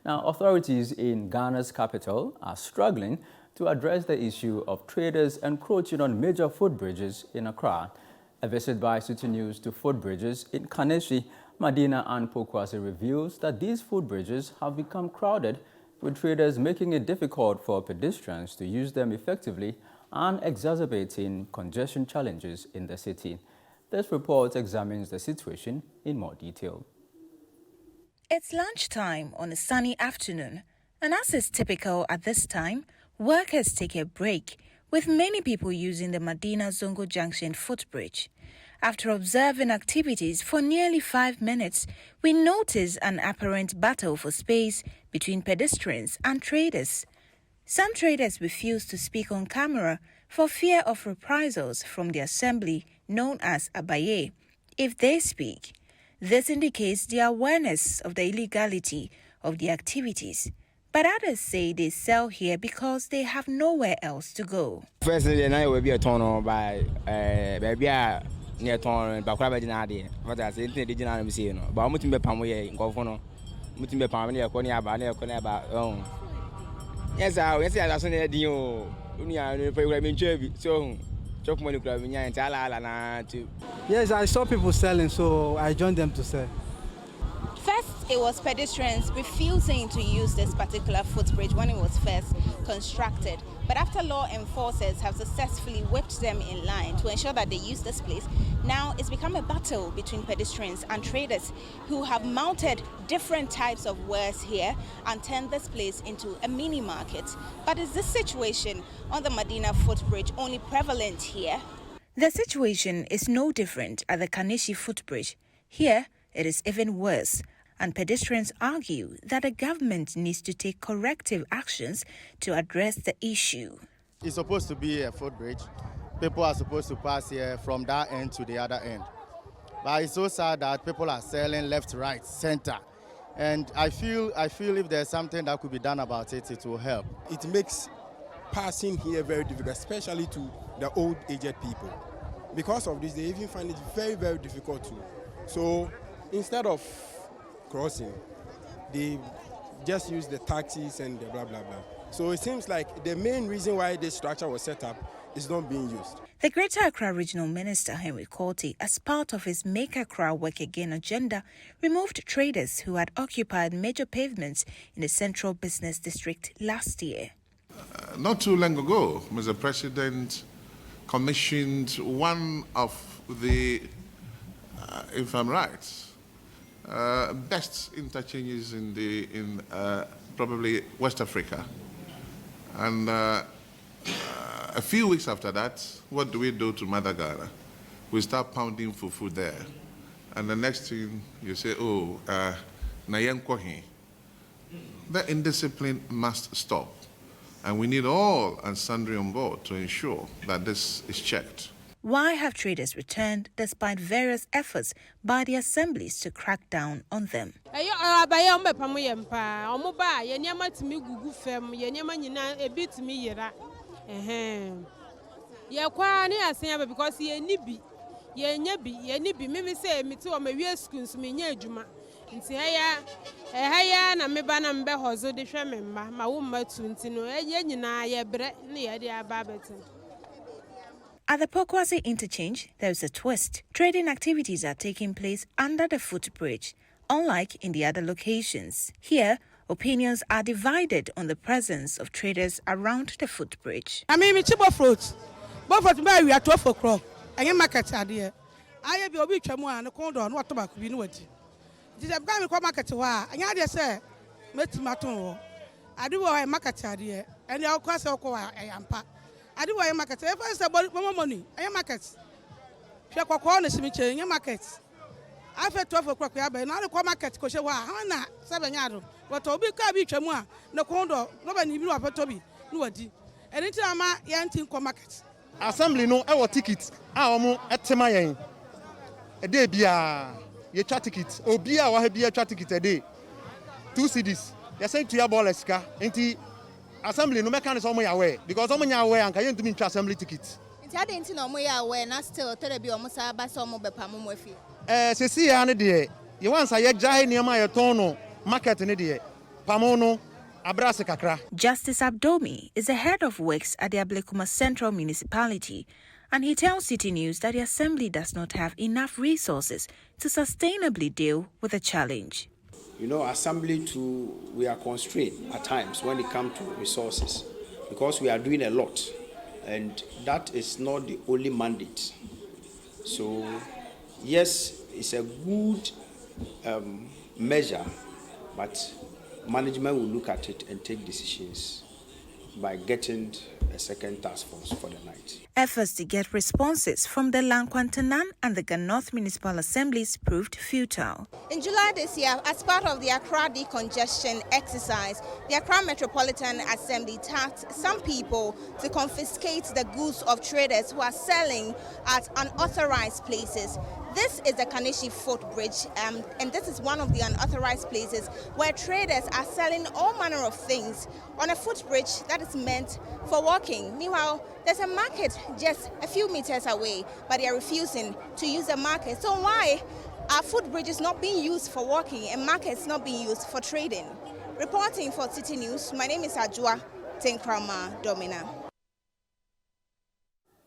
Now, authorities in Ghana's capital are struggling to address the issue of traders encroaching on major footbridges in Accra. A visit by Citi News to footbridges in Kaneshie, Medina and Pokwase reveals that these footbridges have become crowded, with traders making it difficult for pedestrians to use them effectively and exacerbating congestion challenges in the city. This report examines the situation in more detail. It's lunchtime on a sunny afternoon, and as is typical at this time, workers take a break, with many people using the Medina-Zongo Junction footbridge. After observing activities for nearly 5 minutes, we notice an apparent battle for space between pedestrians and traders. Some traders refuse to speak on camera for fear of reprisals from the assembly known as Abaye if they speak. This indicates the awareness of the illegality of the activities. But others say they sell here because they have nowhere else to go. First, I will be a ton by baby near ton, but what I say, the saying, but I'm muting the Pamoye in Gofono, muting the Pamania, Conia, Bania, Yes, I saw the deal. So, chop money club in Yantala too. Yes, I saw people selling, so I joined them to sell. First, it was pedestrians refusing to use this particular footbridge when it was first constructed. But after law enforcers have successfully whipped them in line to ensure that they use this place, now it's become a battle between pedestrians and traders who have mounted different types of wares here and turned this place into a mini market. But is this situation on the Medina footbridge only prevalent here? The situation is no different at the Kaneshie footbridge. Here, it is even worse, and pedestrians argue that the government needs to take corrective actions to address the issue. It's supposed to be a footbridge. People are supposed to pass here from that end to the other end. But it's so sad that people are selling left, right, center. And I feel if there's something that could be done about it, it will help. It makes passing here very difficult, especially to the old aged people. Because of this, they even find it very, very difficult to. So instead of crossing, they just use the taxis and the blah, blah, blah. So it seems like the main reason why this structure was set up is not being used. The Greater Accra Regional Minister, Henry Korte, as part of his Make Accra Work Again agenda, removed traders who had occupied major pavements in the Central Business District last year. Not too long ago, Mr. President commissioned one of the, if I'm right, best interchanges in probably West Africa. And a few weeks after that, what do we do to Madagascar? We start pounding fufu there. And the next thing you say, oh, Nayenkwahi. The indiscipline must stop. And we need all and sundry on board to ensure that this is checked. Why have traders returned despite various efforts by the assemblies to crack down on them? At the Pokwase interchange, there is a twist. Trading activities are taking place under the footbridge, unlike in the other locations. Here, opinions are divided on the presence of traders around the footbridge. I mean, it's about fruits. But for tomorrow, we are 12 o'clock. I am market idea. I have your beach and the condo and what tobacco we know it. This is a guy who market to I had say, Metimaton. I do a market idea, and your class of I am packed. I do a market. If I say about money, I am market. She are corner cemetery in your market. After 12 o'clock, we have another market because you are 7 yards. But Toby Cabbage, no condo, nobody knew about Toby. No, and it's a man, young market. Assembly no our tickets. Our at Temayan. A day beer, your chat tickets. Or beer, or have beer chat ticket a day. 2 CDs. You're saying to your bolleska, ain't he? Assembly no mechanism on your way because on your way and can you to assembly tickets. It's I didn't know my way, and I still tell you almost about some of the Pamufi. See, Anna dear, you once I jay near my tono market in a day. pamono abrase kakra. Justice Abdomi is the head of works at the Ablekuma Central Municipality, and he tells Citi News that the assembly does not have enough resources to sustainably deal with the challenge. You know, assembly too, we are constrained at times when it comes to resources because we are doing a lot, and that is not the only mandate. So, yes, it's a good measure, but management will look at it and take decisions by getting a second task force for the night. Efforts to get responses from the Lankwantanan and the Ganoth Municipal Assemblies proved futile. In July this year, as part of the Accra decongestion exercise, the Accra Metropolitan Assembly tasked some people to confiscate the goods of traders who are selling at unauthorized places. This is the Kanishi footbridge, and this is one of the unauthorized places where traders are selling all manner of things on a footbridge that is meant for walking. Meanwhile, there's a market just a few meters away, but they are refusing to use the market. So why are footbridges not being used for walking and markets not being used for trading? Reporting for Citi News, my name is Ajua Tenkrama Domina.